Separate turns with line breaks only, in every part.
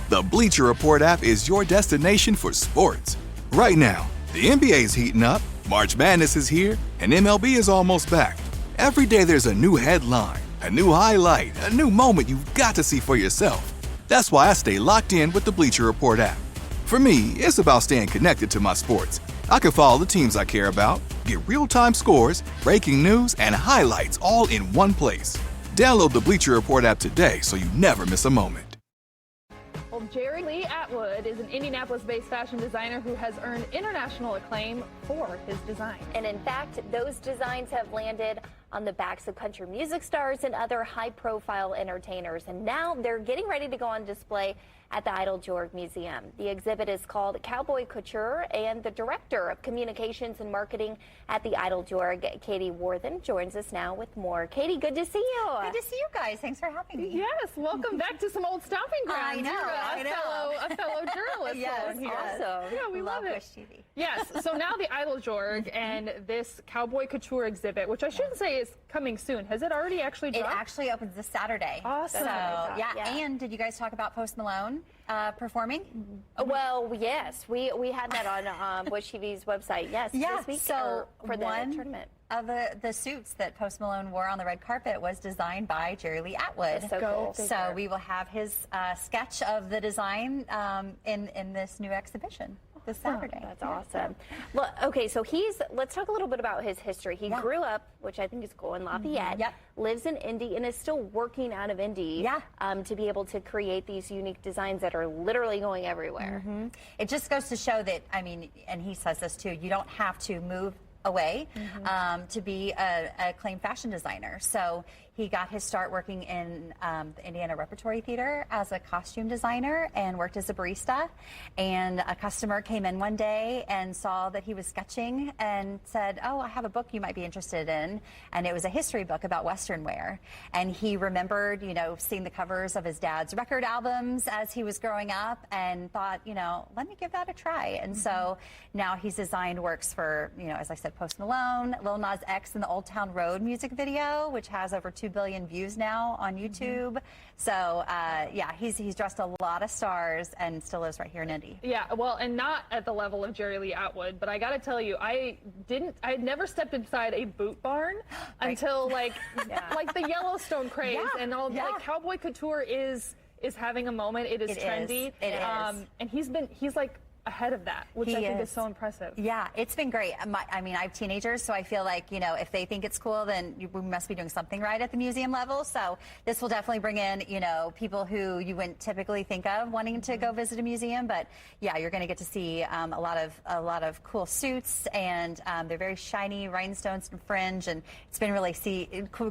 The Bleacher Report app is your destination for sports. Right now, the NBA's heating up, March Madness is here, and MLB is almost back. Every day there's a new headline, a new highlight, a new moment you've got to see for yourself. That's why I stay locked in with the Bleacher Report app. For me, it's about staying connected to my sports. I can follow the teams I care about, get real-time scores, breaking news, and highlights all in one place. Download the Bleacher Report app today so you never miss a moment.
Well, Jerry Lee Atwood is an Indianapolis-based fashion designer who has earned international acclaim for his design.
And in fact, those designs have landed on the backs of country music stars and other high-profile entertainers. And now they're getting ready to go on display at the Eiteljorg Museum. The exhibit is called Cowboy Couture, and the Director of Communications and Marketing at the Eiteljorg, Katie Worthen, joins us now with more. Katie, good to see you.
Good to see you guys. Thanks for having me.
Yes, welcome back to some old stomping grounds.
I know,
A fellow journalist.
Yes,
here.
Awesome.
Yeah, we love it.
Wish TV.
Yes, so now the Eiteljorg and this Cowboy Couture exhibit, which I shouldn't say is coming soon. Has it already actually dropped?
It actually opens this Saturday.
Awesome.
So, yeah. And did you guys talk about Post Malone performing?
Well, yes, we had that on Bush TV's website. Yes, this week
so
for the tournament.
Of the suits that Post Malone wore on the red carpet was designed by Jerry Lee Atwood.
So cool.
So we will have his sketch of the design in this new exhibition this Saturday.
That's awesome. Well, okay, so let's talk a little bit about his history. He grew up, which I think is cool, in Lafayette, lives in Indy, and is still working out of Indy to be able to create these unique designs that are literally going everywhere.
It just goes to show that, I mean, and he says this too, you don't have to move away to be a acclaimed fashion designer. So he got his start working in the Indiana Repertory Theater as a costume designer and worked as a barista. And a customer came in one day and saw that he was sketching and said, "Oh, I have a book you might be interested in." And it was a history book about Western wear. And he remembered, you know, seeing the covers of his dad's record albums as he was growing up and thought, you know, let me give that a try. And so now he's designed works for, you know, as I said, Post Malone, Lil Nas X in the Old Town Road music video, which has over 2 billion views now on YouTube. So, yeah, he's dressed a lot of stars and still lives right here in Indy.
Yeah, well, and not at the level of Jerry Lee Atwood, but I got to tell you, I had never stepped inside a boot barn until like the Yellowstone craze and all. Like Cowboy Couture is having a moment. It is trendy.
It is.
And he's like ahead of that, which I think is so impressive.
Yeah, it's been great. I mean, I have teenagers, so I feel like, you know, if they think it's cool, then we must be doing something right at the museum level. So this will definitely bring in, you know, people who you wouldn't typically think of wanting to go visit a museum. But yeah, you're going to get to see a lot of cool suits, and they're very shiny, rhinestones and fringe, and it's been really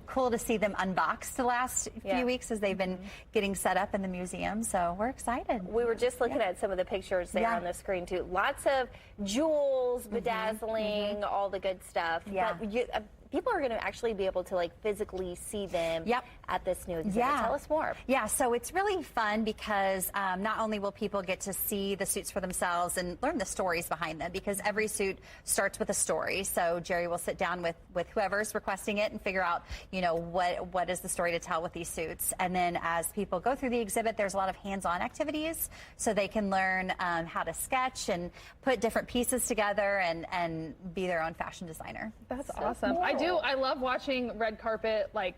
cool to see them unboxed the last few weeks as they've been getting set up in the museum. So we're excited.
We were just looking at some of the pictures there on the screen too. Lots of jewels, bedazzling, all the good stuff.
Yeah.
But people are going to actually be able to like physically see them at this new exhibit.
Yeah.
Tell us more.
Yeah, so it's really fun because not only will people get to see the suits for themselves and learn the stories behind them, because every suit starts with a story. So Jerry will sit down with whoever's requesting it and figure out, you know, what is the story to tell with these suits. And then as people go through the exhibit, there's a lot of hands-on activities, so they can learn how to sketch and put different pieces together and be their own fashion designer.
That's awesome. Cool. I love watching red carpet, like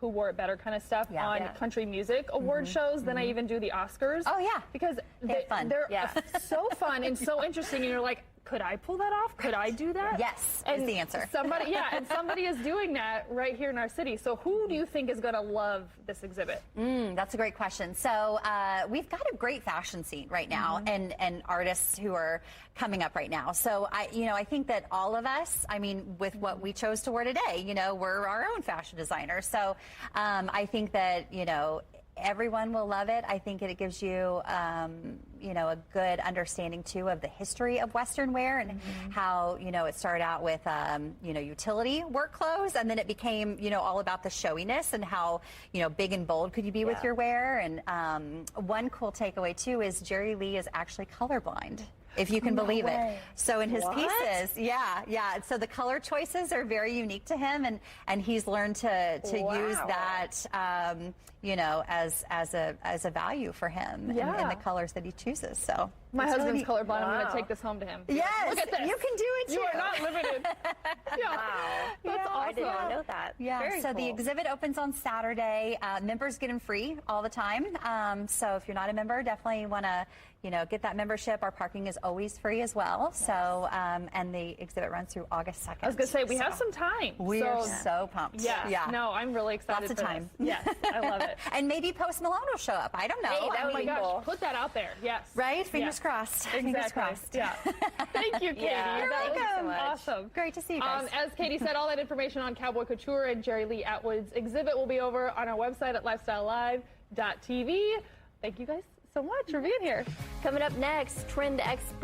who wore it better kind of stuff on country music award shows than I even do the Oscars.
Oh, yeah.
Because they're so fun and so interesting, and you're like, could I pull that off? Could I do that?
Yes,
and
is the answer.
Somebody is doing that right here in our city. So who do you think is going to love this exhibit?
That's a great question. So we've got a great fashion scene right now, and artists who are coming up right now. So I think that all of us, I mean, with what we chose to wear today, you know, we're our own fashion designers. So I think that, you know, everyone will love it. I think it gives you, you know, a good understanding too of the history of Western wear and how, you know, it started out with, you know, utility work clothes, and then it became, you know, all about the showiness and how, you know, big and bold could you be with your wear. And one cool takeaway too is Jerry Lee is actually colorblind, if you can believe it. So in his pieces, so the color choices are very unique to him, and he's learned to use that, you know, as a value for him in the colors that he chooses. So
my
it's
husband's
really
colorblind. I'm going to take this home to him.
Yes,
look at this.
you can do it too.
You are not limited. Yeah.
Wow.
That's awesome.
I did not know that.
Yeah,
Very
so
cool.
the exhibit opens on Saturday. Members get them free all the time. So if you're not a member, definitely want to, you know, get that membership. Our parking is always free as well. Yes. So, and the exhibit runs through August 2nd.
I was going to say, we have some time.
We are so pumped.
Yeah. No, I'm really excited.
Lots of time.
Yes, I love it.
And maybe Post Malone will show up. I don't know.
Hey, that would
Oh my
be
gosh,
cool.
put that out there. Yes.
Right? Fingers crossed.
Exactly.
Fingers crossed.
Yeah. Thank you, Katie.
Yeah,
that
thank you so
was
much.
awesome.
Great to see you guys.
As Katie said, all that information on Cowboy Couture and Jerry Lee Atwood's exhibit will be over on our website at lifestylelive.tv. Thank you guys so much for being here.
Coming up next, trend expert